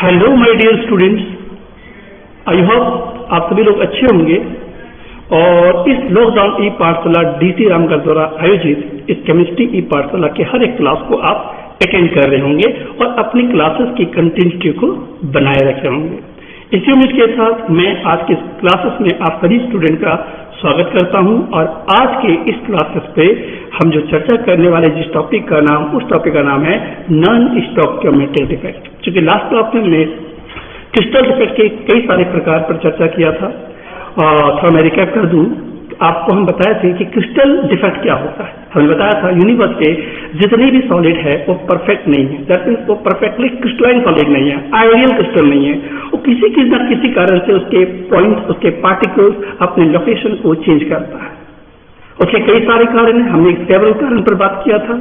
Hello my dear students, I hope आप सभी लोग अच्छे होंगे और इस लॉकडाउन ई पाठशाला डीसी रामगढ़ द्वारा आयोजित इस केमिस्ट्री ई पाठशाला के हर एक क्लास को आप अटेंड कर रहे होंगे और अपनी क्लासेस की कंटिन्यूटी को बनाए रखे होंगे। इसी उम्मीद के साथ मैं आज के क्लासेस में आप सभी स्टूडेंट का स्वागत करता हूं और आज के इस क्लासेस पे हम जो चर्चा करने वाले जिस टॉपिक का नाम उस टॉपिक का नाम है नॉन स्टोइकियोमेट्रिक डिफेक्ट। क्योंकि लास्ट क्लास में हमने क्रिस्टल डिफेक्ट के कई सारे प्रकार पर चर्चा किया था और थोड़ा मैं रिकैप कर दूं। आपको हम बताए थे कि क्रिस्टल डिफेक्ट क्या होता है। हमने बताया था यूनिवर्स के जितने भी सॉलिड है वो परफेक्ट नहीं है, दैट मीन्स वो परफेक्टली क्रिस्टलाइन सॉलिड नहीं है, आइडियल क्रिस्टल नहीं है। वो किसी न किसी कारण से उसके पॉइंट, उसके पार्टिकल्स अपने लोकेशन को चेंज करता है। उसके कई सारे कारण हैं, हमने सेवरल कारण पर बात किया था।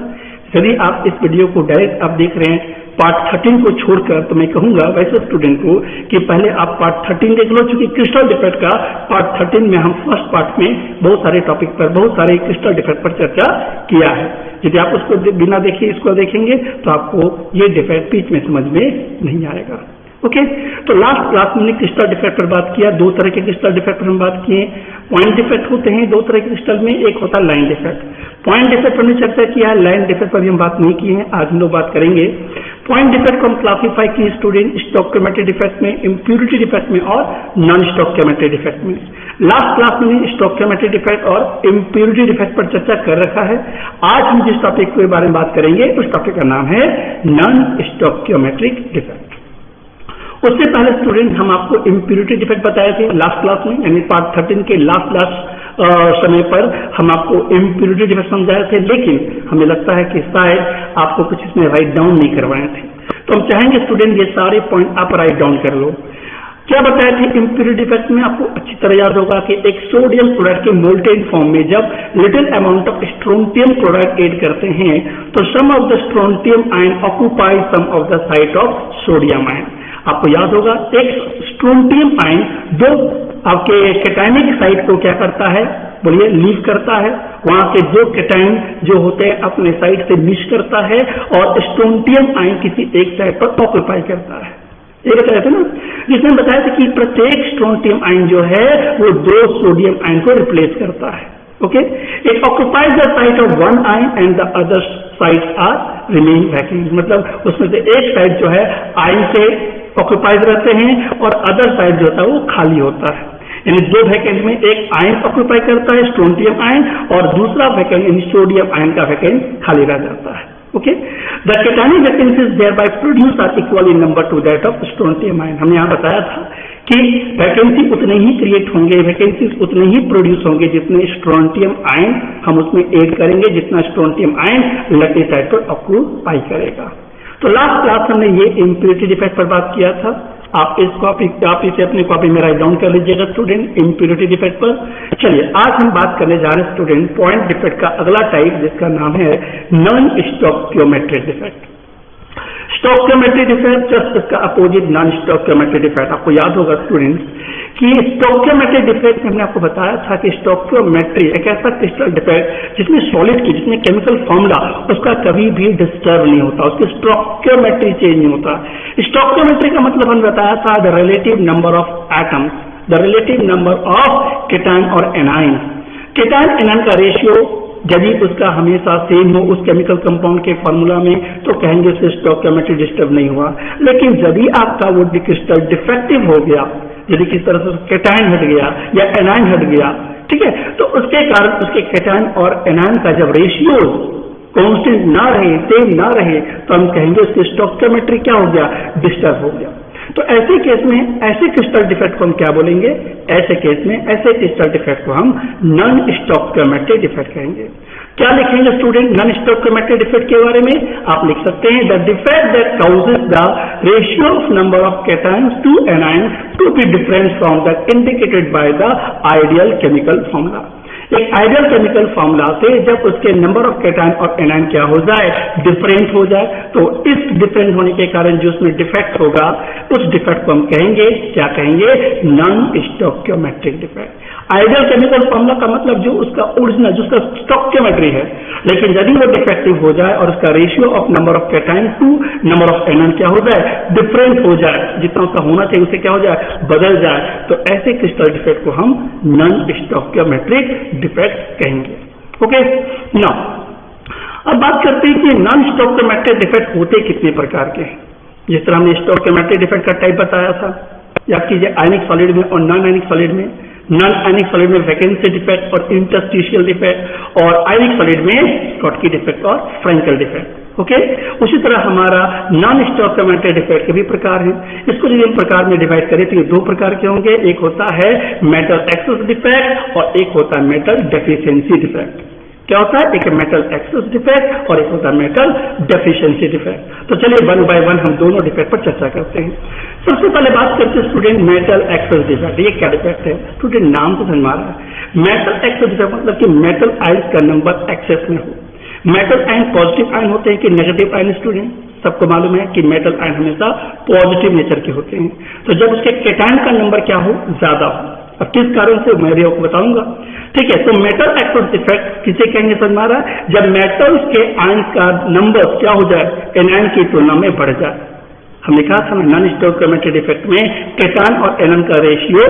यदि आप इस वीडियो को डायरेक्ट आप देख रहे हैं पार्ट 13 को छोड़कर, तो मैं कहूंगा वैसे स्टूडेंट को कि पहले आप पार्ट 13 देख लो, क्योंकि क्रिस्टल डिफेक्ट का पार्ट 13 में हम फर्स्ट पार्ट में बहुत सारे टॉपिक पर, बहुत सारे क्रिस्टल डिफेक्ट पर चर्चा किया है। यदि आप उसको बिना देखे इसको देखेंगे तो आपको ये डिफेक्ट बीच में समझ में नहीं आएगा। ओके, तो लास्ट क्लास में क्रिस्टल डिफेक्ट पर बात किया। दो तरह के क्रिस्टल डिफेक्ट पर हम बात किए। पॉइंट डिफेक्ट होते हैं दो तरह के क्रिस्टल में, एक होता है लाइन डिफेक्ट। पॉइंट डिफेक्ट पर हमने चर्चा किया है, लाइन डिफेक्ट पर भी हम बात नहीं की है, आज हम लोग बात करेंगे। पॉइंट डिफेक्ट को हम क्लासिफाई किए स्टूडेंट स्टोइकियोमेट्रिक डिफेक्ट में, इम्प्यूरिटी डिफेक्ट में और नॉन स्टोइकियोमेट्रिक डिफेक्ट में। लास्ट क्लास में स्टोइकियोमेट्रिक डिफेक्ट और इम्प्यूरिटी डिफेक्ट पर चर्चा कर रखा है। आज हम जिस टॉपिक के बारे में बात करेंगे उस टॉपिक का नाम है नॉन स्टोइकियोमेट्रिक डिफेक्ट। उससे पहले स्टूडेंट हम आपको इम्प्यूरिटी डिफेक्ट बताए थे लास्ट क्लास में, यानी पार्ट 13 के लास्ट समय पर हम आपको इम्प्यूरिटी डिफेक्ट समझाए थे, लेकिन हमें लगता है कि शायद आपको कुछ इसमें राइट डाउन नहीं करवाए थे। तो हम चाहेंगे स्टूडेंट ये सारे पॉइंट आप राइट डाउन कर लो। क्या बताया थे इम्प्यूरिटी डिफेक्ट में? आपको अच्छी तरह याद होगा कि एक सोडियम क्लोराइड के मोल्टेन फॉर्म में जब little amount of strontium chloride add करते हैं तो some of the strontium ion occupy some of the site of sodium ion. आपको याद होगा एक स्ट्रोंटियम आयन दो आपके कैटायनिक साइट को क्या करता है, बोलिए, लीव करता है। वहां के दो कैटायन जो होते हैं अपने साइड से मिस करता है और स्ट्रोंटियम आयन किसी एक साइड पर ऑक्यूपाई करता है। ये बताया था ना, जिसमें बताया था कि प्रत्येक स्ट्रोंटियम आयन जो है वो दो सोडियम आयन को रिप्लेस करता है। Okay, it occupies the site of one ion and the other sides are remain vacant. मतलब उसमें से एक साइड जो है आयन से ऑक्यूपाइज रहते हैं और अदर साइड जो होता है वो खाली होता है। यानी दो वैकेंट में एक आयन ऑक्यूपाई करता है स्ट्रोंटियम आयन और दूसरा वैकेंट यानी सोडियम आयन का वैकेंट खाली रह जाता है। Okay, the cationic vacancies thereby produce are equal in number to that of strontium ion. हमने यहाँ बताया था कि वैकेंसी उतने ही क्रिएट होंगे, वैकेंसीज उतने ही प्रोड्यूस होंगे जितने स्ट्रोंटियम आयन हम उसमें ऐड करेंगे, जितना स्ट्रोंटियम आयन लकी साइड पर ऑक्यूपाई करेगा। तो लास्ट क्लास हमने ये इम्प्यूरिटी डिफेक्ट पर बात किया था। आप इसे अपनी कॉपी में राइट डाउन कर लीजिएगा स्टूडेंट, इम्प्यूरिटी डिफेक्ट पर। चलिए आज हम बात करने जा रहे हैं स्टूडेंट पॉइंट डिफेक्ट का अगला टाइप, जिसका नाम है non stoichiometric defect. Stoichiometric defect just इसका अपोजिट नॉन स्टोइकियोमेट्रिक डिफेक्ट। आपको याद होगा स्टूडेंट्स कि स्टोइकियोमेट्रिक डिफेक्ट में हमने आपको बताया था कि स्टोइकियोमेट्री एक ऐसा क्रिस्टल डिफेक्ट जिसमें सॉलिड की, जिसमें केमिकल फॉर्मूला उसका कभी भी डिस्टर्ब नहीं होता, उसकी स्टोइकियोमेट्री चेंज नहीं होता। स्टोइकियोमेट्री का मतलब हमने बताया था the relative number of atoms, the relative number of cation और एनायन। केटायन एनायन का रेशियो यदि उसका हमेशा सेम हो उस केमिकल कंपाउंड के फॉर्मूला में तो कहेंगे उससे स्टोइकियोमेट्री डिस्टर्ब नहीं हुआ। लेकिन यदि आपका वो क्रिस्टल डिफेक्टिव हो गया, यदि किस तरह से केटायन हट गया या एनायन हट गया, ठीक है, तो उसके कारण उसके केटायन और एनायन का जब रेशियो कांस्टेंट ना रहे, सेम ना रहे, तो हम कहेंगे उसकी स्टोइकियोमेट्री क्या हो गया, डिस्टर्ब हो गया। तो ऐसे केस में ऐसे क्रिस्टल डिफेक्ट को हम क्या बोलेंगे? ऐसे केस में ऐसे क्रिस्टल डिफेक्ट को हम नॉन स्टोइकियोमेट्रिक डिफेक्ट कहेंगे। क्या लिखेंगे स्टूडेंट नॉन स्टोइकियोमेट्रिक डिफेक्ट के बारे में? आप लिख सकते हैं the defect that causes the ratio of number of cations to anion to be different from the indicated by the ideal chemical formula. एक आइडियल केमिकल फॉर्मूला से जब उसके नंबर ऑफ कैटायन और एनायन क्या हो जाए, डिफरेंट हो जाए, तो इस डिफरेंट होने के कारण जो उसमें डिफेक्ट होगा उस डिफेक्ट को हम कहेंगे, क्या कहेंगे? Non stoichiometric defect. Ideal chemical formula का मतलब जो उसका ओरिजिनल, जो उसका स्टोइकियोमेट्री है, लेकिन यदि वो डिफेक्टिव हो जाए और उसका ratio of number of cation to number of anion क्या हो जाए, डिफरेंट हो जाए, जितना उसका होना चाहिए उससे क्या हो जाए, बदल जाए, तो ऐसे क्रिस्टल डिफेक्ट को हम नॉन स्टोइकियोमेट्रिक डिफेक्ट कहेंगे। ओके, नाउ अब बात करते हैं कि नॉन स्टोइकियोमेट्रिक डिफेक्ट होते कितने प्रकार के हैं। जिस तरह हमने स्टोइकियोमेट्रिक डिफेक्ट का टाइप बताया था, याद कीजिए, आयनिक सॉलिड में और नॉन आयनिक सॉलिड में। नॉन आयनिक सॉलिड में वैकेंसी डिफेक्ट और इंटरस्टिशियल डिफेक्ट, और आयनिक सॉलिड में स्कॉटकी डिफेक्ट और फ्रेंकल डिफेक्ट। ओके, उसी तरह हमारा नॉन स्टोइकियोमेट्रिक डिफेक्ट के भी प्रकार हैं। इसको यदि हम प्रकार में डिवाइड करें तो ये दो प्रकार के होंगे, एक होता है मेटल एक्सेस डिफेक्ट और एक होता है मेटल डेफिशिएंसी डिफेक्ट। क्या होता है, एक मेटल एक्सेस डिफेक्ट और एक होता है मेटल डेफिशिएंसी डिफेक्ट। तो चलिए वन बाय वन हम दोनों डिफेक्ट पर चर्चा करते हैं। सबसे पहले बात करते हैं स्टूडेंट मेटल एक्सेस डिफेक्ट। ये क्या डिफेक्ट है स्टूडेंट, नाम से समझ में आ रहा है। मेटल एक्सेस डिफेक्ट मतलब कि मेटल आयंस का नंबर एक्सेस में हो। मेटल आयन पॉजिटिव आयन होते हैं कि नेगेटिव आयन स्टूडेंट, सबको मालूम है कि मेटल आयन हमेशा पॉजिटिव नेचर के होते हैं। तो जब उसके कैटायन का नंबर क्या हो, ज्यादा हो। अब किस कारण से मैं भी आपको बताऊंगा, ठीक है। तो मेटल एक्सेस डिफेक्ट किसे कहेंगे समझ में आ रहा है, जब मेटल्स के आयन का नंबर क्या हो जाए, एनायन की तुलना में बढ़ जाए। हमने कहा था नॉन स्टोइकियोमेट्रिक डिफेक्ट में कैटायन और एनायन का रेशियो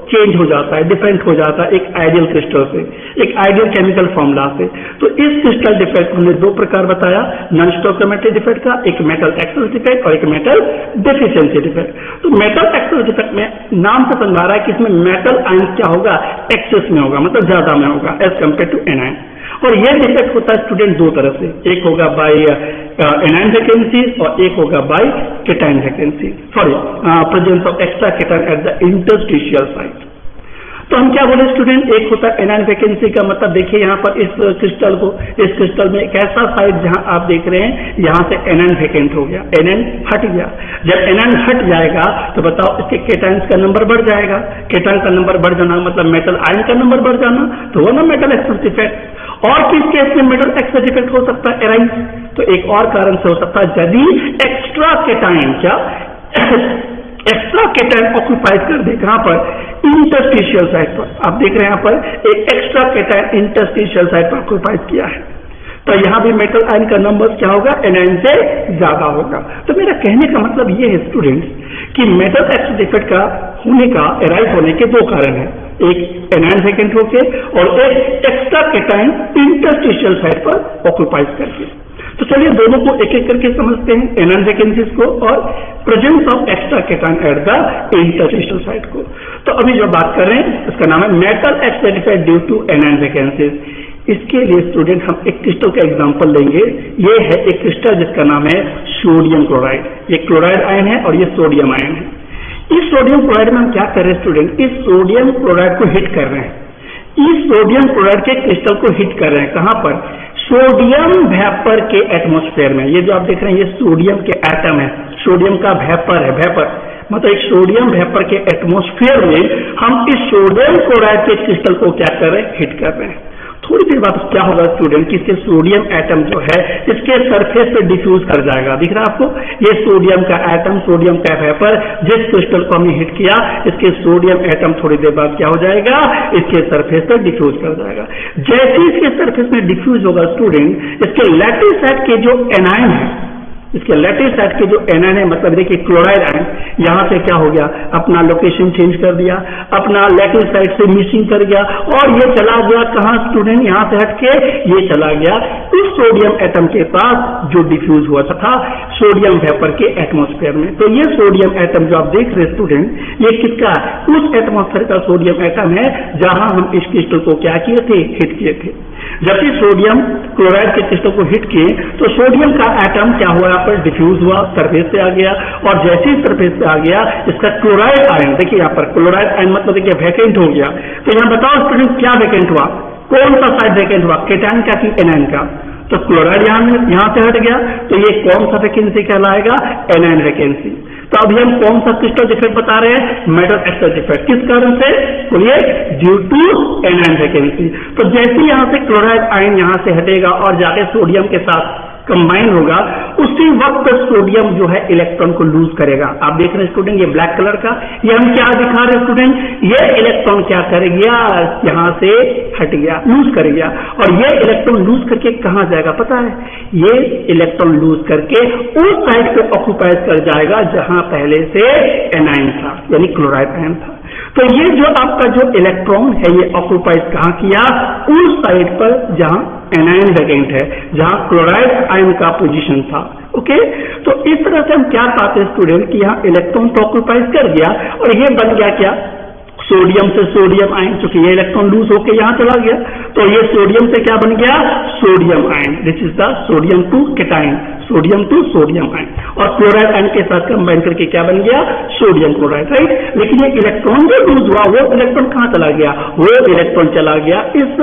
चेंज हो जाता है, डिफरेंट हो जाता है एक आइडियल क्रिस्टल से, एक आइडियल केमिकल फॉर्मूला से। तो इस क्रिस्टल डिफेक्ट हमने दो प्रकार बताया नॉन स्टोइकियोमेट्रिक डिफेक्ट का, एक मेटल एक्सेस डिफेक्ट और एक मेटल डेफिशिएंसी डिफेक्ट। तो मेटल एक्सेस डिफेक्ट में नाम से समझा रहा है कि इसमें मेटल आयन क्या होगा, एक्सेस में होगा, मतलब ज्यादा में होगा एज कम्पेयर टू एनायन। और यह डिफेक्ट होता है स्टूडेंट दो तरह से, एक होगा बाय एनायन वैकेंसी और एक होगा by cation vacancy, sorry presence of extra cation at the interstitial site. तो हम क्या बोले स्टूडेंट, एक होता है एनायन वैकेंसी का मतलब देखिए यहाँ पर इस क्रिस्टल को, इस क्रिस्टल में एक ऐसा साइड जहां आप देख रहे हैं यहाँ से एनायन वैकेंट हो गया, एनायन हट गया। जब एनायन हट जाएगा तो बताओ इसके कैटायंस का नंबर बढ़ जाएगा। कैटायन का नंबर बढ़ जाना मतलब मेटल आयन का नंबर बढ़ जाना, तो वो ना मेटल एक्सेस डिफेक्ट। और किस केस में मेटल एक्सेस डिफेक्ट हो सकता है एराइज, तो एक और कारण से हो सकता है यदि एक्स्ट्रा कैटायन क्या एक्स्ट्रा कैटायन ऑक्यूपाइज कर दे, कहां पर, इंटरस्टिशियल साइट पर। आप देख रहे हैं यहाँ पर एक एक्स्ट्रा कैटायन इंटरस्टिशियल साइट पर ऑक्यूपाइज किया है, तो यहां भी मेटल आयन का नंबर क्या होगा, एनायन से ज्यादा होगा। तो मेरा कहने का मतलब ये है स्टूडेंट्स कि मेटल एक्सेस डिफेक्ट का होने का, एराइज होने के दो कारण है, एक एनायन वैकेंट होके और एक एक्स्ट्रा कैटायन इंटरस्टिशियल साइट पर ऑक्यूपाइज करके। तो चलिए दोनों को एक एक करके समझते हैं, एनायन वैकेंसीज को और presence of extra cation at the interstitial site को। तो अभी जो बात कर रहे हैं उसका नाम है metal excess defect due to anion vacancies. इसके लिए स्टूडेंट हम एक क्रिस्टल का एग्जांपल लेंगे। ये है एक क्रिस्टल जिसका नाम है सोडियम क्लोराइड। ये क्लोराइड आयन है और ये सोडियम आयन है। इस सोडियम क्लोराइड में हम क्या कर रहे हैं स्टूडेंट, इस सोडियम क्लोराइड को हिट कर रहे हैं। इस सोडियम क्लोराइड के क्रिस्टल को हिट कर रहे हैं कहां पर, सोडियम वेपर के एटमॉस्फेयर में। ये जो आप देख रहे हैं ये सोडियम के एटम है, सोडियम का वेपर है, वेपर मतलब एक सोडियम वेपर के एटमॉस्फेयर में हम इस सोडियम क्लोराइड के क्रिस्टल को क्या कर रहे हैं, हिट कर रहे हैं। थोड़ी देर बाद क्या होगा स्टूडेंट कि इसके सोडियम एटम जो है इसके सरफेस पे डिफ्यूज कर जाएगा। दिख रहा है आपको, ये सोडियम का एटम, सोडियम का वेपर जिस क्रिस्टल को हमने हिट किया, इसके सोडियम एटम थोड़ी देर बाद क्या हो जाएगा, इसके सरफेस पर डिफ्यूज कर जाएगा। जैसे ही इसके सरफेस में डिफ्यूज होगा स्टूडेंट, इसके लैटिस साइड के जो एनायन है, इसके लैटिस साइड के जो एनायन है, मतलब देखिए क्लोराइड आयन यहां से क्या हो गया, अपना लोकेशन चेंज कर दिया, अपना लैटिस साइड से मिसिंग कर गया और ये चला गया कहां स्टूडेंट, यहां से हटके ये चला गया उस सोडियम एटम के पास जो डिफ्यूज हुआ था सोडियम वेपर के एटमॉस्फेयर में। तो ये सोडियम एटम जो आप देख रहे स्टूडेंट, ये किसका, उस एटमॉस्फेयर का सोडियम एटम है जहां हम इस क्रिस्टल को क्या किए थे, हिट किए थे। जबकि सोडियम क्लोराइड के क्रिस्टल को हिट किए तो सोडियम का एटम क्या हुआ, पर डिफ्यूज हुआ, सरफेस पे आ गया और जैसे ही सरफेस पे आ गया इसका क्लोराइड आयन, देखिए यहाँ पर क्लोराइड आयन मतलब देखिए वैकेंट हो गया। तो यहाँ बताओ स्टूडेंट क्या वैकेंट हुआ, कौन सा साइड वैकेंट हुआ, कैटायन का कि एनायन का। तो क्लोराइड यहाँ से हट गया, तो ये कौन सा वैकेंसी कहलाएगा, एनायन वैकेंसी। तो अभी हम कौन सा क्रिस्टल डिफेक्ट बता रहे हैं, मेटल एक्सेस डिफेक्ट। किस कारण से, बोलिए, ड्यू टू एनायन वैकेंसी। तो जैसे यहां से क्लोराइड आयन यहां से हटेगा और जाके सोडियम के साथ कंबाइन होगा, उसी वक्त सोडियम जो है इलेक्ट्रॉन को लूज करेगा। आप देख रहे हैं स्टूडेंट ये ब्लैक कलर का, ये हम क्या दिखा रहे हैं स्टूडेंट, ये इलेक्ट्रॉन क्या कर गया, यहां से हट गया, लूज कर गया। और ये इलेक्ट्रॉन लूज करके कहां जाएगा पता है, ये इलेक्ट्रॉन लूज करके उस साइड पे ऑक्यूपाई कर जाएगा जहां पहले से एनाइन था, यानी क्लोराइड आयन था। तो ये जो आपका जो इलेक्ट्रॉन है ये ऑक्यूपाइज कहां किया, उस साइड पर जहां एनायन वैकेंट है, जहां क्लोराइड आयन का पोजीशन था। ओके, तो इस तरह से हम क्या पाते हैं स्टूडेंट कि यहां इलेक्ट्रॉन तो ऑक्यूपाइज कर गया और ये बन गया क्या, सोडियम से सोडियम आयन, क्योंकि ये इलेक्ट्रॉन लूज होकर यहां चला गया, तो ये सोडियम से क्या बन गया, sodium ion, this is the sodium to cation, sodium to sodium ion. और क्लोराइड आयन के साथ कंबाइन करके क्या बन गया, सोडियम क्लोराइड, राइट। लेकिन ये इलेक्ट्रॉन जो लूज हुआ वो इलेक्ट्रॉन कहां चला गया, वो इलेक्ट्रॉन चला गया इस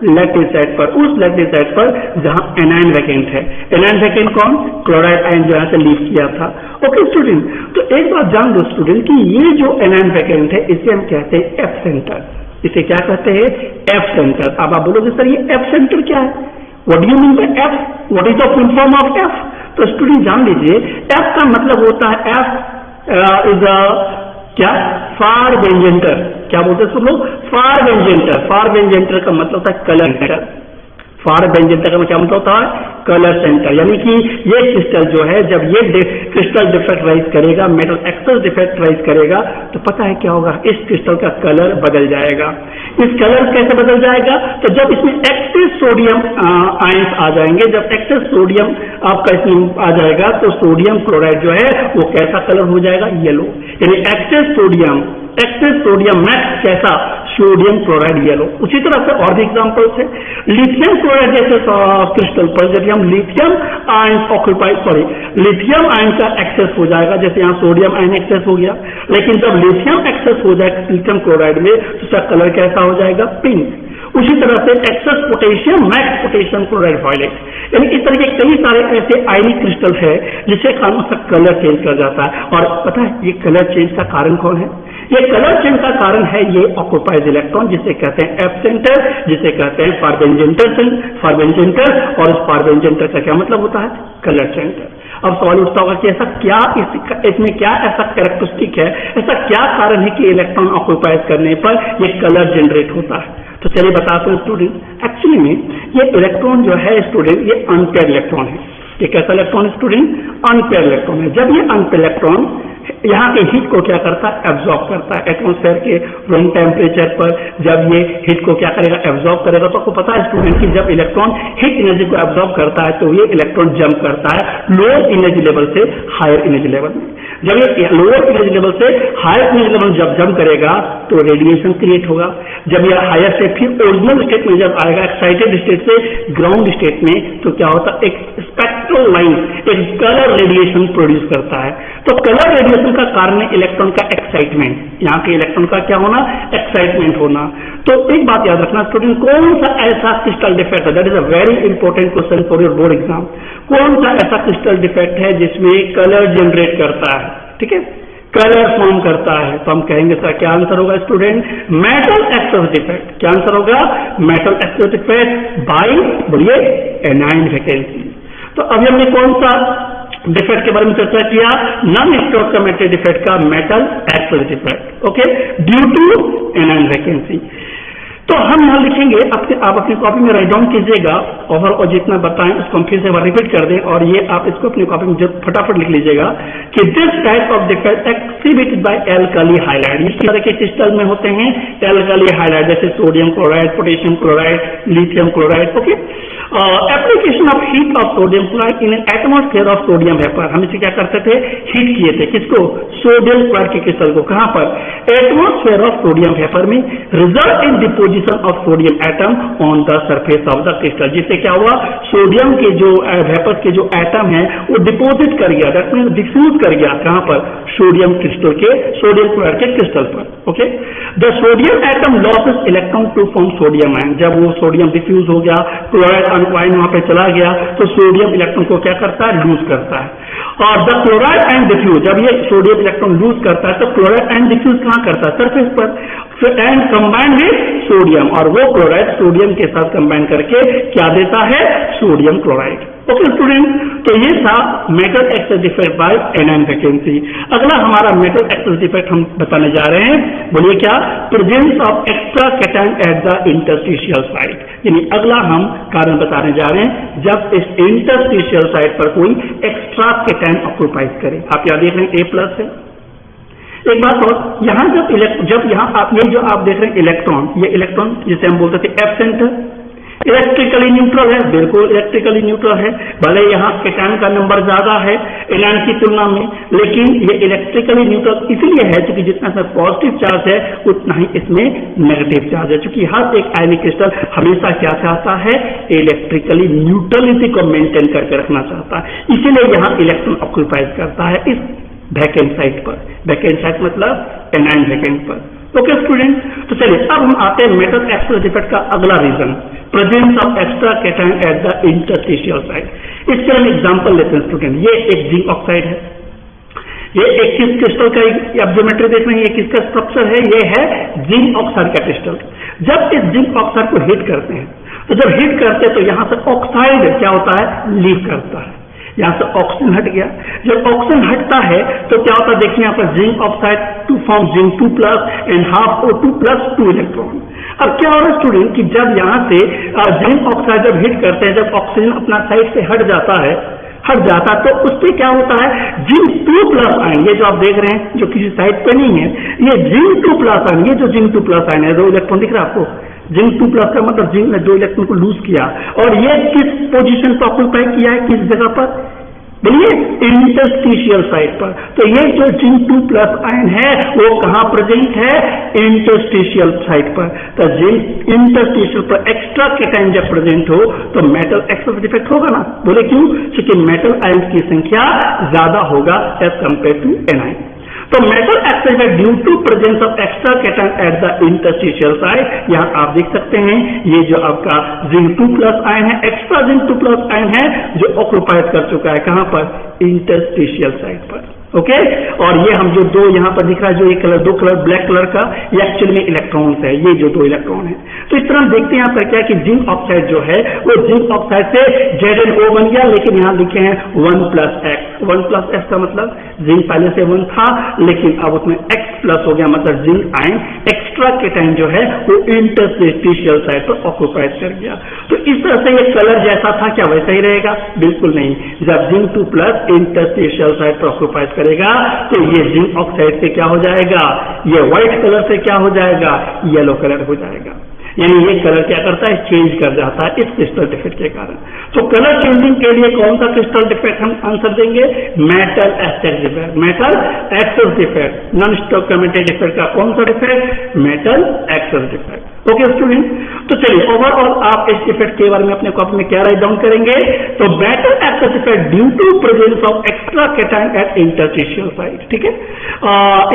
लैटिस साइड पर, उस लैटिस साइड पर जहां एनायन वैकेंट है। एनायन वैकेंट कौन, क्लोराइड आयन जो यहां से लीव किया था। ओके स्टूडेंट, तो एक बात जान दो स्टूडेंट कि ये जो एनायन वैकेंट है इसे हम कहते हैं एफ सेंटर, इसे क्या कहते हैं, एफ सेंटर। अब आप बोलोगे सर ये एफ sencenter क्या है, what do you mean by F, what is the full form of F. तो स्टूडेंट जान लीजिए एफ का मतलब होता है, एफ इज क्या, फार वेंजेंटर, क्या बोलते हैं सब लोग, फार वेंजेंटर। फार वेंजेंटर का मतलब होता है कलर सेंटर, फार वेंजेंटर का क्या मतलब होता है, कलर सेंटर। यानी कि ये क्रिस्टल जो है जब ये क्रिस्टल डिफेक्ट राइज करेगा, मेटल एक्सेस डिफेक्ट राइज करेगा, तो पता है क्या होगा, इस क्रिस्टल का कलर बदल जाएगा। इस कलर कैसे बदल जाएगा, तो जब इसमें एक्सेस सोडियम आयंस आ जाएंगे, जब एक्सेस सोडियम आपका इसमें आ जाएगा तो सोडियम क्लोराइड जो है वो कैसा कलर हो जाएगा, येलो। यानी एक्सेस सोडियम मैक्स कैसा, सोडियम क्लोराइड येलो। उसी तरह से और भी एग्जांपल्स है, लिथियम क्लोराइड जैसे क्रिस्टल पर यदि हम lithium ion occupy lithium ion का एक्सेस हो जाएगा, जैसे यहाँ सोडियम आयन एक्सेस हो गया, लेकिन जब लिथियम एक्सेस हो जाएगा लिथियम क्लोराइड में तो उसका कलर कैसा हो जाएगा, पिंक। उसी तरह से excess potassium makes potassium chloride violet. यानी इस तरह के कई सारे ऐसे आयनिक क्रिस्टल है जिससे कारण उसका कलर चेंज कर जाता है। और पता है ये कलर चेंज का कारण कौन है, ये कलर चेंज का कारण है ये ऑक्यूपाइज इलेक्ट्रॉन, जिसे कहते हैं एफ सेंटर, जिसे कहते हैं फारवेंजेंटर। और इस फारवेंजेंटर का क्या मतलब होता है, कलर सेंटर। अब सवाल उठता होगा कि ऐसा क्या इसमें क्या ऐसा कैरेक्टरिस्टिक है, ऐसा क्या कारण है कि इलेक्ट्रॉन ऑक्यूपाइज करने पर ये कलर जनरेट होता है। तो चलिए बताते हैं स्टूडेंट, एक्चुअली में ये इलेक्ट्रॉन जो है स्टूडेंट ये अनपेयर इलेक्ट्रॉन है। ये कैसा इलेक्ट्रॉन है स्टूडेंट, अनपेयर इलेक्ट्रॉन है। जब ये अनपेयर इलेक्ट्रॉन यहाँ के हीट को क्या करता है, एब्जॉर्ब करता है। एटमॉस्फेयर के रूम टेम्परेचर पर जब ये हीट को क्या करेगा, एब्जॉर्ब करेगा। तो आपको पता है स्टूडेंट कि जब इलेक्ट्रॉन हीट एनर्जी को एब्जॉर्ब करता है तो ये इलेक्ट्रॉन जंप करता है लोअर एनर्जी लेवल से हायर एनर्जी लेवल में। जब ये लोअर एनर्जी लेवल से हायर एनर्जी लेवल जब जंप करेगा तो रेडिएशन क्रिएट होगा। जब यह हायर से फिर ओरिजिनल स्टेट में जब आएगा, एक्साइटेड स्टेट से ग्राउंड स्टेट में, तो क्या होता है, एक स्पेक्ट्रल लाइन, एक कलर रेडिएशन प्रोड्यूस करता है। तो कलर रेडिएशन का कारण है इलेक्ट्रॉन का एक्साइटमेंट, यहाँ के इलेक्ट्रॉन का क्या होना, एक्साइटमेंट होना। तो एक बात याद रखना स्टूडेंट, कौन सा ऐसा क्रिस्टल डिफेक्ट है, that is a very important question for your board exam, कौन सा ऐसा क्रिस्टल डिफेक्ट है जिसमें कलर जनरेट करता है, ठीक है, कलर फॉर्म करता है। तो हम कहेंगे सर क्या आंसर होगा स्टूडेंट, मेटल एक्सेस डिफेक्ट। क्या आंसर होगा, मेटल एक्सेस डिफेक्ट बाय, बोलिए, एनायन वैकेंसी। तो अभी हमने कौन सा डिफेक्ट के बारे में चर्चा किया, नॉन स्टोइकोमेट्रिक डिफेक्ट का metal excess defect, okay, due to anion vacancy. तो हम यहाँ लिखेंगे, आप अपनी कॉपी में राइट डाउन कीजिएगा और जितना बताएं उसको हम फिर से रिपीट कर दें, और ये आप इसको अपनी कॉपी में फटाफट लिख लीजिएगा कि this type of defect exhibited by alkali halide. इस तरह के क्रिस्टल में होते हैं एल्काली हाइलाइड, जैसे sodium chloride, potassium chloride, lithium chloride. Okay, application of heat of sodium chloride in an atmosphere of sodium vapour. हम इसे क्या करते थे, हीट किए थे, किसको, सोडियम क्लोराइड के क्रिस्टल को। कहां पर, एटमॉस्फेयर ऑफ सोडियम वेपर में, result in deposition of sodium atom on the surface of the crystal. जिससे क्या हुआ, सोडियम के जो वेपर के जो एटम है वो डिपोजिट कर गया, दैट मींस डिफ्यूज कर गया। कहां पर, सोडियम क्रिस्टल के, सोडियम क्लोराइड के क्रिस्टल पर। Okay, the sodium atom loses electron to form sodium ion. जब वो सोडियम डिफ्यूज हो गया, क्लोराइड आयन वहां पे चला गया, तो सोडियम इलेक्ट्रॉन को क्या करता है, लूज करता है। और द क्लोराइड आयन डिफ्यूज, जब ये सोडियम इलेक्ट्रॉन लूज करता है तो क्लोराइड आयन डिफ्यूज कहां करता है, सरफेस पर। फिर एंड कंबाइंड विद सोडियम, और वो क्लोराइड सोडियम के साथ कंबाइन करके क्या देता है, सोडियम क्लोराइड। ओके स्टूडेंट, तो ये था metal excess defect by anion vacancy. अगला हमारा मेटल एक्सेस डिफेक्ट हम बताने जा रहे हैं, बोलिए क्या, presence of extra cation at the interstitial site. यानी अगला हम कारण बताने जा रहे हैं जब इस इंटरस्टिशियल साइट पर कोई एक्स्ट्रा कैटायन ऑक्यूपाइज करे। आप यहाँ देख रहे हैं A+ है। एक बात और, यहाँ जब यहाँ आप ये जो आप देख रहे हैं इलेक्ट्रॉन, ये इलेक्ट्रॉन जिसे हम बोलते थे एब्सेंट है, इलेक्ट्रिकली न्यूट्रल है, बिल्कुल इलेक्ट्रिकली न्यूट्रल है, भले यहाँ कैटायन का नंबर ज्यादा है एनायन की तुलना में, लेकिन ये इलेक्ट्रिकली न्यूट्रल इसलिए है क्योंकि जितना सा पॉजिटिव चार्ज है उतना ही इसमें नेगेटिव चार्ज है, क्योंकि हर एक आयनिक क्रिस्टल हमेशा क्या चाहता है, इलेक्ट्रिकली न्यूट्रलिटी को मेंटेन करके रखना चाहता है, इसीलिए यहाँ इलेक्ट्रॉन ऑक्यूपाइज करता है इस वैकेंट साइट पर। वैकेंट साइट मतलब एनायन वैकेंट पर। ओके स्टूडेंट, तो चलिए अब हम आते हैं मेटल एक्सेस डिफेक्ट का अगला reason, presence of extra cation at the interstitial site. इसके हम एग्जांपल लेते हैं स्टूडेंट। ये एक जिंक ऑक्साइड है, ये एक किस क्रिस्टल का, आप ज्योमेट्री देख रहे हैं, ये किसका स्ट्रक्चर है, ये है जिंक ऑक्साइड का क्रिस्टल। जब इस जिंक ऑक्साइड को हिट करते हैं, तो जब हिट करते हैं तो यहां से ऑक्साइड क्या होता है, लीव करता है, यहां से ऑक्सीजन हट गया। जब ऑक्सीजन हटता है तो क्या होता है, देखिए यहाँ पर zinc oxide to form zinc 2+ and half O2 + 2 electron. अब क्या हो रहा है स्टूडेंट कि जब यहाँ से जिंक ऑक्साइड जब हिट करते हैं, जब ऑक्सीजन अपना साइड से हट जाता है तो उस पर क्या होता है, जिंक 2+ आयन, ये जो आप देख रहे हैं जो किसी साइड पे नहीं है, ये जिंक 2+ आयन, ये जो जिंक 2+ आयन है, 2 इलेक्ट्रॉन दिख रहा है आपको, जिंक 2+ का मतलब जिंक ने 2 इलेक्ट्रॉन को लूज किया, और ये किस पोजीशन पर ऑक्यूपाई किया है, किस जगह पर, बोलिए इंटरस्टिशियल साइट पर। तो ये जो जिंक 2+ आयन है वो कहां प्रेजेंट है, इंटरस्टिशियल साइट पर। तो जिंक इंटरस्टिशियल पर एक्स्ट्रा कैटायन जब प्रेजेंट हो तो मेटल एक्सेस डिफेक्ट होगा ना, बोले क्यों, क्योंकि मेटल आयन की संख्या ज्यादा होगा एज कंपेयर टू एनायन। तो metal excess defect due to presence of extra cation at the interstitial site. यहाँ आप देख सकते हैं ये जो आपका जिंक 2+ आयन है, एक्स्ट्रा जिंक 2+ आयन है जो ऑक्यूपाइड कर चुका है कहां पर, इंटरस्टिशियल साइट पर। ओके, और ये हम जो 2 यहाँ पर दिख रहा है, जो एक कलर 2 कलर ब्लैक कलर का, ये एक्चुअली में इलेक्ट्रॉन्स है, ये जो 2 इलेक्ट्रॉन है। तो इस तरह देखते हैं यहाँ पर क्या कि जिंक ऑक्साइड जो है वो जिंक ऑक्साइड से ZnO बन गया, लेकिन यहाँ लिखे हैं 1+X। 1+X का मतलब जिंक पहले से 1 था, लेकिन अब उसमें X+ हो गया, मतलब जिंक आयन एक्स्ट्रा कैटायन जो है वो इंटरस्टिशियल साइट पर ऑक्यूपाइड कर गया। तो इस तरह से ये कलर जैसा था क्या वैसा ही रहेगा, बिल्कुल नहीं। जब जिंक 2+ इंटरस्टिशियल साइट पर ऑक्यूपाइड करेगा तो ये जिंक ऑक्साइड से क्या हो जाएगा, ये व्हाइट कलर से क्या हो जाएगा, येलो कलर हो जाएगा। यानी ये कलर क्या करता है, चेंज कर जाता है इस क्रिस्टल डिफेक्ट के कारण। तो कलर चेंजिंग के लिए कौन सा क्रिस्टल डिफेक्ट हम आंसर देंगे, metal excess defect. Metal excess defect, non stoichiometric defect का कौन सा defect, metal excess defect. Okay student, तो चलिए ओवरऑल आप इस डिफेक्ट के बारे में अपने कॉपी में क्या राइट डाउन करेंगे, तो metal excess defect due to presence of extra cation at interstitial site. ठीक है,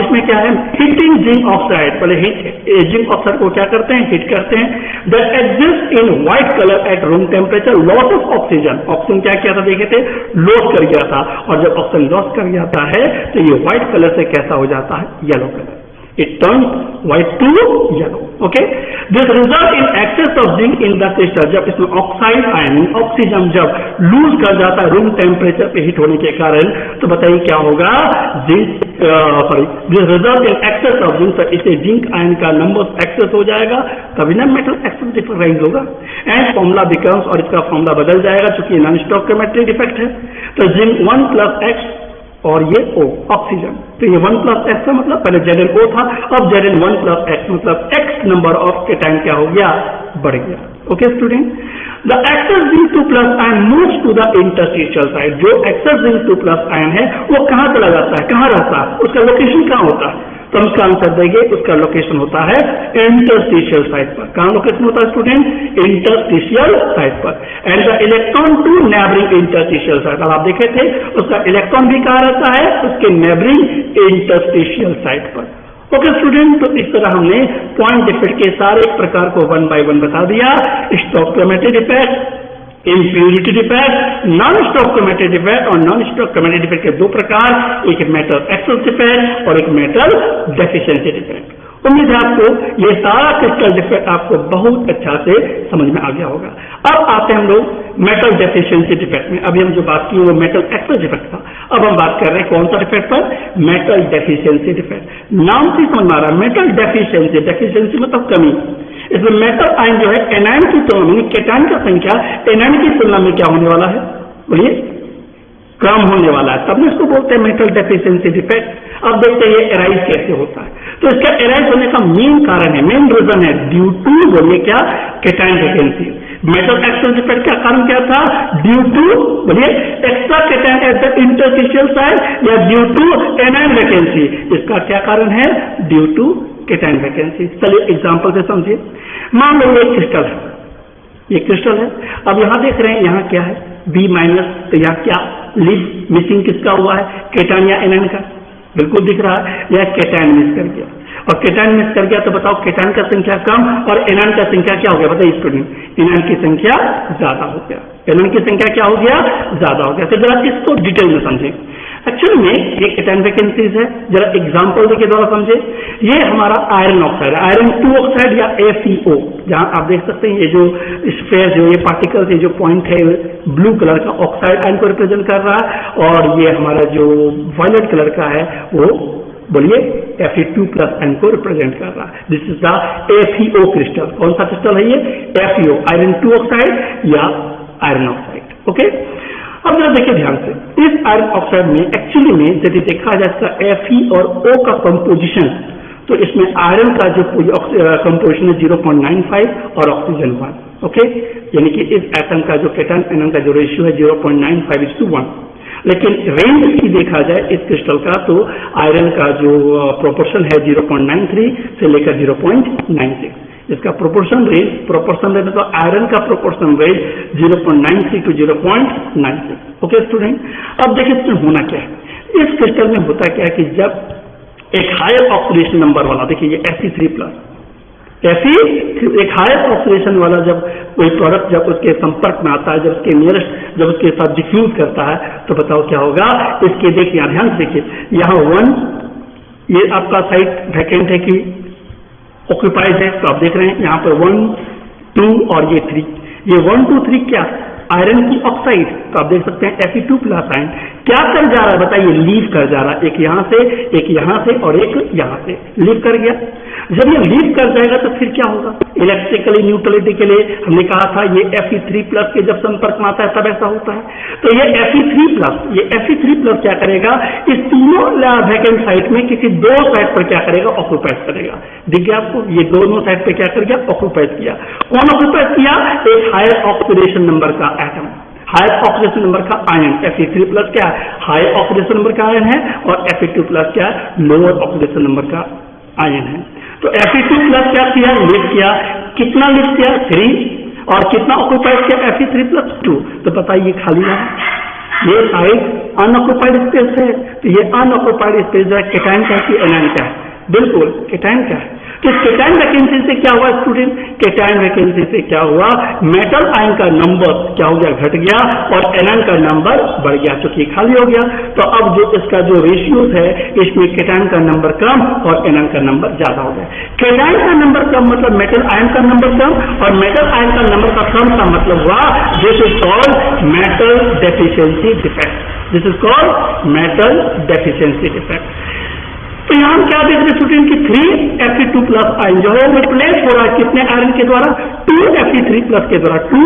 इसमें क्या है, हिटिंग जिंक ऑक्साइड, पहले जिंक ऑक्साइड को क्या करते हैं, हिट करते हैं, that exist in white colour at room temperature, loss of oxygen. Oxygen क्या किया था, देखे थे, लॉस कर गया था, और जब ऑक्सीजन लॉस कर जाता है तो ये व्हाइट कलर से कैसा हो जाता है, yellow colour, it turns white to yellow. Okay, this result in excess of zinc in the crystal। जब इसमें ऑक्साइड आयन ऑक्सीजन जब लूज कर जाता है रूम टेम्परेचर पे हीट होने के कारण, तो बताइए क्या होगा, zinc this result in excess of zinc, इसे जिंक आयन का नंबर एक्सेस हो जाएगा, तभी ना मेटल एक्सेस डिफेक्ट राइज होगा, एंड फॉर्मूला बिकम्स, और इसका फॉर्मूला बदल जाएगा क्योंकि नॉन स्टोइकोमेट्रिक डिफेक्ट है। तो जिंक 1+X और ये O ऑक्सीजन, तो ये 1+X का मतलब पहले ZnO था, अब Zn 1+X मतलब X नंबर ऑफ कैटायन क्या हो गया, बढ़ गया। Okay student, the excess zinc 2+ ion moves to the interstitial site. जो एक्सेस जिंक 2+ आयन है वो कहां चला जाता है, कहां रहता है, उसका लोकेशन कहां होता है, तो हम इसका आंसर देंगे, उसका लोकेशन होता है इंटरस्टिशियल साइट पर। कहां लोकेशन होता है स्टूडेंट, इंटरस्टिशियल साइट पर। And the electron to neighbouring interstitial site, अब आप देखे थे उसका इलेक्ट्रॉन भी कहां रहता है, उसके नेबरिंग इंटरस्टिशियल साइट पर। ओके स्टूडेंट, तो इस तरह हमने पॉइंट डिफेक्ट के सारे प्रकार को 1 by 1 बता दिया। Stoichiometric defect, impurity defect, non stoichiometric defect, और नॉन स्टोइकोमेट्रिक डिफेक्ट के 2 प्रकार, एक मेटल एक्सेस डिफेक्ट और एक मेटल डेफिशिएंसी डिफेक्ट। उम्मीद है आपको ये सारा क्रिस्टल डिफेक्ट आपको बहुत अच्छा से समझ में आ गया होगा। अब आते हैं हम लोग मेटल डेफिशिएंसी डिफेक्ट में। अभी हम जो बात की वो मेटल एक्सेस डिफेक्ट था, अब हम बात कर रहे हैं कौन सा डिफेक्ट पर, मेटल डेफिशिएंसी डिफेक्ट। नाम से समझ में आ रहा है मेटल डेफिशिएंसी, डेफिशिएंसी मतलब कमी। इसमें मेटल आयन जो है एनायन की तुलना में, कैटायन का संख्या एनायन की तुलना में क्या होने वाला है, बोलिए कम होने वाला है, तब इसको बोलते हैं मेटल डेफिशिएंसी डिफेक्ट। अब देखते हैं ये एराइज कैसे होता है। तो इसका एराइज होने का मेन कारण है, मेन रीजन है ड्यू टू, बोलिए क्या, cation vacancy. Metal excess defect का कारण क्या था, ड्यू टू, बोलिए extra cation at the interstitial side या ड्यू टू एनायन वैकेंसी। इसका क्या कारण है, ड्यू टू कैटायन वैकेंसी। चलिए एग्जांपल से समझिए। मान लो ये क्रिस्टल है, ये क्रिस्टल है। अब यहां देख रहे हैं यहाँ क्या है, B माइनस, तो यहाँ क्या लीड मिसिंग किसका हुआ है, कैटायन या एनायन का, बिल्कुल दिख रहा है, यह कैटायन मिस कर गया। और कैटायन मिस कर गया तो बताओ कैटायन का संख्या कम और एनायन का संख्या क्या हो गया, बताइए स्टूडेंट, एनायन की संख्या ज्यादा हो गया। एनायन की संख्या क्या हो गया, ज्यादा हो गया। तो जरा इसको डिटेल में समझें। एक्चुअली में ये कैटायन वैकेंसीज है, जरा एग्जांपल के द्वारा समझे। ये हमारा आयरन ऑक्साइड है, आयरन 2 ऑक्साइड या FeO, जहां आप देख सकते हैं ये जो स्फेयर, जो ये पार्टिकल्स, ये जो पॉइंट है ब्लू कलर का ऑक्साइड आयन को रिप्रेजेंट कर रहा है, और ये हमारा जो वायलेट कलर का है वो बोलिए Fe2 प्लस आयन को रिप्रेजेंट कर रहा है। This is the FeO crystal. कौन सा क्रिस्टल है ये, FeO, आयरन 2 ऑक्साइड या आयरन ऑक्साइड। ओके, अब जरा देखिए ध्यान से, इस आयरन ऑक्साइड में एक्चुअली में यदि देखा जाए इसका Fe और O का कंपोजिशन, तो इसमें आयरन का जो कंपोजिशन है 0.95 और ऑक्सीजन 1। ओके, यानी कि इस एटम का जो कैटायन एनायन का जो रेशियो है 0.95:1। लेकिन रेंज की देखा जाए इस क्रिस्टल का, तो आयरन का जो प्रोपोर्शन है 0.93 से लेकर 0.96। इसका प्रोपोर्शन रेंज तो आयरन का proportion range 0.93 to 0.96। Okay student, अब देखिए इसमें होना क्या है। इस क्रिस्टल में होता क्या है कि जब एक हायर ऑक्सीडेशन नंबर वाला, देखिए ये Fe3+, एक हायर ऑक्सीडेशन वाला जब कोई प्रोडक्ट जब उसके संपर्क में आता है, जब उसके नियरेस्ट, जब उसके साथ डिफ्यूज करता है, तो बताओ क्या होगा। इसके देखिए, ध्यान से देखिए, यहाँ 1 ये आपका साइड वैकेंट है कि ऑक्यूपाइड है, तो आप देख रहे हैं यहाँ पर 1, 2 और ये 3, ये 1, 2, 3 क्या, आयरन की ऑक्साइड। तो आप देख सकते हैं Fe2 प्लस आयन क्या कर जा रहा है, बताइए लीव कर जा रहा है, एक यहां से, एक यहां से और एक यहां से, लीव कर गया। जब ये लीव कर जाएगा तो फिर क्या होगा, इलेक्ट्रिकली न्यूट्रलिटी के लिए हमने कहा था ये Fe3+ के जब संपर्क में आता है तब ऐसा होता है। तो ये Fe3+ क्या करेगा, इस तीनों वैकेंट साइट में किसी 2 साइड पर क्या करेगा, ऑक्यूपाइड करेगा। दिख गया आपको, ये दोनों साइड पे क्या कर गया, ऑक्यूपाइड किया। कौन ऑक्यूपाइड किया, एक हायर ऑक्सीडेशन नंबर का एटम, हायर ऑक्सीडेशन नंबर का आयन। Fe3+ क्या है, हायर ऑक्सीडेशन नंबर का आयन है, और Fe2+ क्या है, लोअर ऑक्सीडेशन नंबर का आयन है। तो Fe2+ क्या किया, लिफ्ट किया, कितना लिफ्ट किया, 3, और कितना ऑक्यूपाइड किया, Fe3+ 2। तो बताइए खाली रहा, ये साइड अनऑक्यूपाइड स्पेस है। तो ये अनऑक्यूपाइड स्पेस जो है कैटायन का है, एनायन का है, बिल्कुल कैटायन का है। तो कैटायन वैकेंसी से क्या हुआ स्टूडेंट, कैटायन वैकेंसी से क्या हुआ, मेटल आयन का नंबर क्या हो गया, घट गया, और एनायन का नंबर बढ़ गया, क्योंकि खाली हो गया। तो अब जो इसका जो रेशियोज है, इसमें कैटायन का नंबर कम और एनायन का नंबर ज्यादा हो गया। कैटायन का नंबर कम मतलब मेटल आयन का नंबर कम, और मेटल आयन का नंबर का कम का मतलब हुआ this is called metal deficiency defect. This is called metal deficiency defect. तो यहां क्या देख रहे स्टूडेंट की 3 Fe2+ आयन जो है वो रिप्लेस हो रहा है कितने आयरन के द्वारा, 2 Fe3+ के द्वारा, 2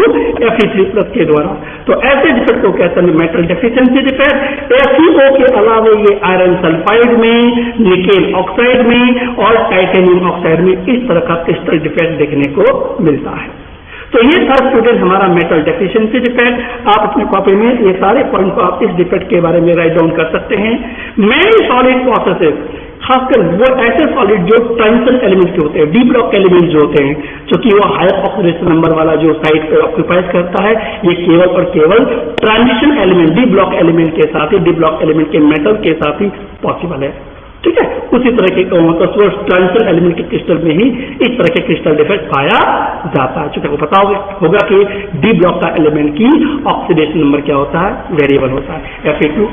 Fe3+ के द्वारा। तो ऐसे डिफेक्ट को कहते हैं मेटल डेफिशिएंसी डिफेक्ट। FeO के अलावा ये आयरन सल्फाइड में, निकेल ऑक्साइड में और टाइटेनियम ऑक्साइड में इस तरह का क्रिस्टल डिफेक्ट देखने को मिलता है। तो ये था स्टूडेंट हमारा मेटल डेफिशिएंसी डिफेक्ट। आप अपने कॉपी में ये सारे पॉइंट को आप इस डिफेक्ट के बारे में राइट डाउन कर सकते हैं। मेनी सॉलिड प्रोसेसेस, खासकर वो ऐसे सॉलिड जो ट्रांजिशन एलिमेंट के होते हैं, डी ब्लॉक एलिमेंट जो होते हैं, क्योंकि वो हायर ऑक्सीडेशन नंबर वाला जो साइट पे ऑक्यूपाइज करता है, ये केवल और केवल transition element, D block element के साथ ही, डी ब्लॉक एलिमेंट के मेटल के साथ ही पॉसिबल है। ठीक है, उसी तरह के ट्रांजिशन एलिमेंट के क्रिस्टल में ही इस तरह के क्रिस्टल डिफेक्ट पाया जाता है। चूंकि आपको पता होगा कि डी ब्लॉक का एलिमेंट की ऑक्सीडेशन नंबर क्या होता है, वेरिएबल होता है। Fe2+,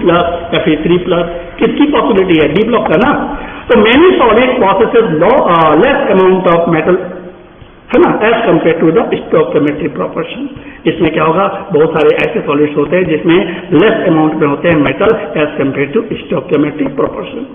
Fe3+, किसकी पॉसिबिलिटी है, डी ब्लॉक का ना। तो many solid processes less amount of metal, है ना, as compare to the stoichiometric proportion. इसमें क्या होगा, बहुत सारे ऐसे सॉलिड्स होते हैं जिसमें लेस अमाउंट में होते हैं metal as compare to stoichiometric proportion.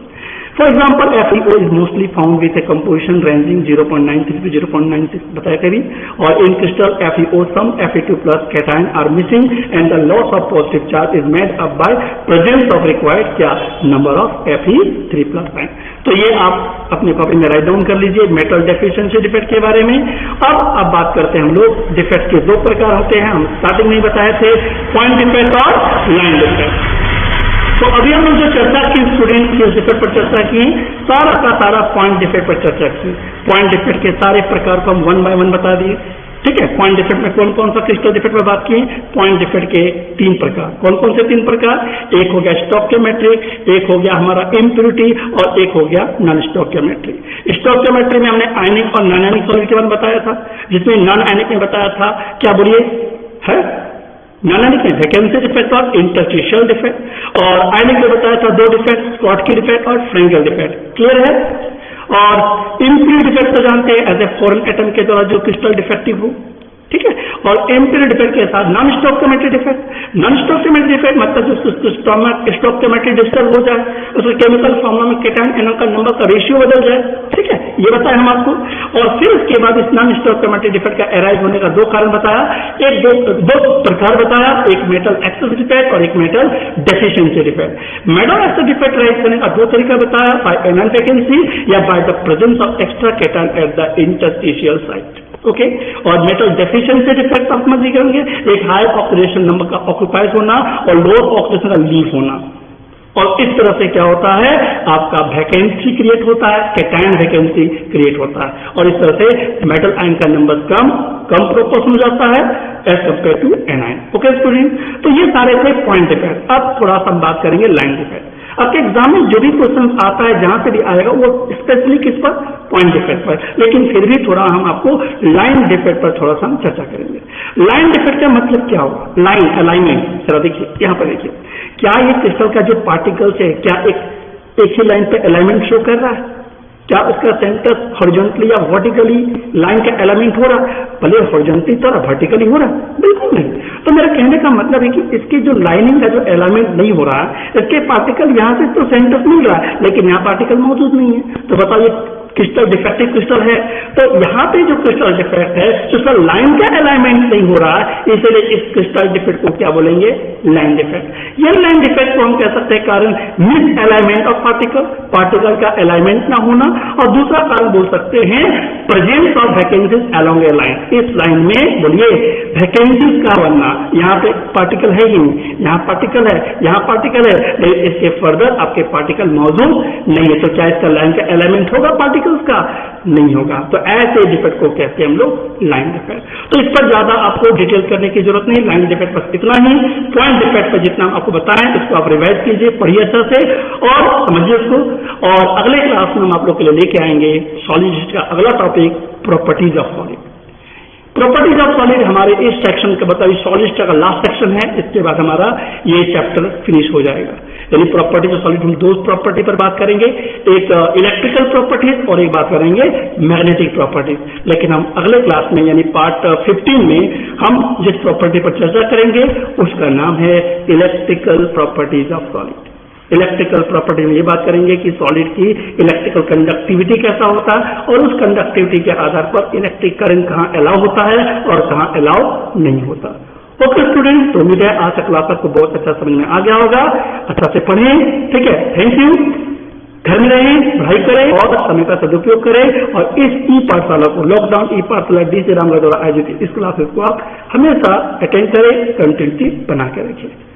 For example, FeO is mostly found with a composition ranging 0.93 to 0.96 बताया कभी, और in crystal FeO some Fe2 plus cation are missing and the loss of positive charge is made up by presence of required क्या number of Fe3 plus ion। तो ये आप अपने copy में write down कर लीजिए मेटल डेफिशिएंसी डिफेक्ट के बारे में। अब बात करते हैं हम लोग डिफेक्ट के दो प्रकार होते हैं, हम स्टार्टिंग में ही बताए थे, पॉइंट डिफेक्ट और लाइन डिफेक्ट। तो अभी हम लोग जो चर्चा की स्टूडेंट की डिफेक्ट पर चर्चा की, सारा का सारा पॉइंट डिफेक्ट पर चर्चा की। पॉइंट डिफेक्ट के सारे प्रकार को हम 1 by 1 बता दिए, ठीक है। पॉइंट डिफेक्ट में कौन कौन सा क्रिस्टल डिफेक्ट पर बात की, पॉइंट डिफेक्ट के 3 प्रकार, कौन कौन से 3 प्रकार, एक हो गया स्टोइकियोमेट्रिक, एक हो गया हमारा इम्प्योरिटी और एक हो गया नॉन स्टोइकियोमेट्रिक। स्टोइकियोमेट्री में हमने आयनिक और नॉन आयनिक सॉलिड के बारे में बताया था, जिसमें नॉन आयनिक में बताया था क्या बोलिए, है नॉन आयनिक में वैकेंसी डिफेक्ट और इंटरस्टिशियल डिफेक्ट, और आयनिक में बताया था 2 डिफेक्ट, स्कॉटकी डिफेक्ट और फ्रेंगल डिफेक्ट। क्लियर है। और इम्प्योर डिफेक्ट तो जानते हैं एज ए फॉरेन एटम के द्वारा जो क्रिस्टल डिफेक्टिव हो, ठीक है। और इम्प्योर डिफेक्ट के साथ non stoichiometric defect. Non stoichiometric defect मतलब जो स्टोइकियोमेट्रिक डिस्टर्ब हो जाए, उसके केमिकल फॉर्मूला में केटायन एनोन का नंबर का रेशियो बदल जाए, ठीक है, ये बताया हम आपको। और फिर उसके बाद इस नॉन स्टोइकियोमेट्रिक डिफेक्ट का अराइज होने का 2 कारण बताया, दो प्रकार बताया, एक मेटल एक्सेस डिफेक्ट और एक metal deficiency defect. Metal excess defect rise करने का 2 तरीका बताया, बाय एनॉन वैकेंसी या by the presence of extra cation eight the interstitial site, okay. और मेटल डेफिशिएंसी डिफेक्ट आप समझ करेंगे, एक हाई ऑक्सीडेशन नंबर का ऑक्यूपाइज होना और लोअर ऑक्सीडेशन का लीव होना, और इस तरह से क्या होता है, आपका वैकेंसी क्रिएट होता है, केटायन वैकेंसी क्रिएट होता है, और इस तरह से मेटल आयन का नंबर कम प्रोपोर्शन हो जाता है as compare to anion, okay student. तो ये सारे थे पॉइंट डिफेक्ट। अब थोड़ा सा हम बात करेंगे लाइन डिफेक्ट। आपके एग्जाम में जो भी क्वेश्चन आता है जहां से भी आएगा वो स्पेशली किस पर, पॉइंट डिफेक्ट पर, लेकिन फिर भी थोड़ा हम आपको लाइन डिफेक्ट पर थोड़ा सा हम चर्चा करेंगे। लाइन डिफेक्ट का मतलब क्या होगा, लाइन अलाइनमेंट, जरा देखिए यहाँ पर देखिए, क्या ये क्रिस्टल का जो पार्टिकल्स है क्या एक ही लाइन पे अलाइनमेंट शो कर रहा है, क्या उसका सेंटर हॉरिजॉन्टली या वर्टिकली लाइन का एलिमेंट हो रहा है, भले हॉरिजॉन्टली तो वर्टिकली हो रहा है, बिल्कुल नहीं। तो मेरा कहने का मतलब है कि इसकी जो लाइनिंग का जो एलिमेंट नहीं हो रहा है, इसके पार्टिकल यहां से तो सेंटर मिल रहा है लेकिन यहाँ पार्टिकल मौजूद नहीं है, तो बताइए क्रिस्टल डिफेक्टिव क्रिस्टल है। तो यहाँ पे जो क्रिस्टल डिफेक्ट है उसका लाइन का अलाइनमेंट नहीं हो रहा है, इसलिए इस क्रिस्टल डिफेक्ट को क्या बोलेंगे, लाइन डिफेक्ट। यह लाइन डिफेक्ट को हम कह सकते हैं कारण मिस अलाइनमेंट ऑफ पार्टिकल का अलाइनमेंट ना होना, और दूसरा कारण बोल सकते हैं presence of vacancies along A line. इस लाइन में बोलिए वैकेंसीज का बनना, यहाँ पे पार्टिकल है ही नहीं, यहाँ पार्टिकल है, यहाँ पार्टिकल है, लेकिन इसके फर्दर आपके पार्टिकल मौजूद नहीं है, तो क्या इसका लाइन का एलिमेंट होगा, पार्टिकल्स का नहीं होगा। तो ऐसे डिफेक्ट को कहते हैं हम लोग लाइन डिफेक्ट। तो इस पर ज्यादा आपको डिटेल करने की जरूरत नहीं, लाइन डिफेक्ट बस इतना ही। पॉइंट डिफेक्ट पर जितना आपको बताएं उसको आप रिवाइज कीजिए, पढ़िए अच्छा से और समझिए उसको। और अगले क्लास में हम आप लोग के लिए लेके आएंगे सॉलिड का अगला topic, properties of solid. Properties of solid हमारे इस सेक्शन का बताइए सॉलिड का लास्ट सेक्शन है, इसके बाद हमारा ये चैप्टर फिनिश हो जाएगा। यानी प्रॉपर्टीज ऑफ सॉलिड हम 2 प्रॉपर्टी पर बात करेंगे, एक इलेक्ट्रिकल प्रॉपर्टीज और एक बात करेंगे मैग्नेटिक प्रॉपर्टीज। लेकिन हम अगले क्लास में यानी पार्ट 15 में हम जिस प्रॉपर्टी पर चर्चा करेंगे उसका नाम है electrical properties of solid. Electrical property में ये बात करेंगे कि सॉलिड की इलेक्ट्रिकल कंडक्टिविटी कैसा होता है और उस कंडक्टिविटी के आधार पर इलेक्ट्रिक करंट कहाँ अलाउ होता है और कहाँ अलाउ नहीं होता। ओके स्टूडेंट, तो उम्मीद है आज का क्लास आपको बहुत अच्छा समझ में आ गया होगा, अच्छा से पढ़ें, ठीक है। Thank you. घर में रहें, पढ़ाई करें और समय का सदुपयोग करें, और इस ई पाठशाला को लॉकडाउन ई पाठशाला DC रामगढ़ द्वारा आयोजित इस क्लासेस को आप हमेशा अटेंड करें, कंटिन्यूटी बना के रखें।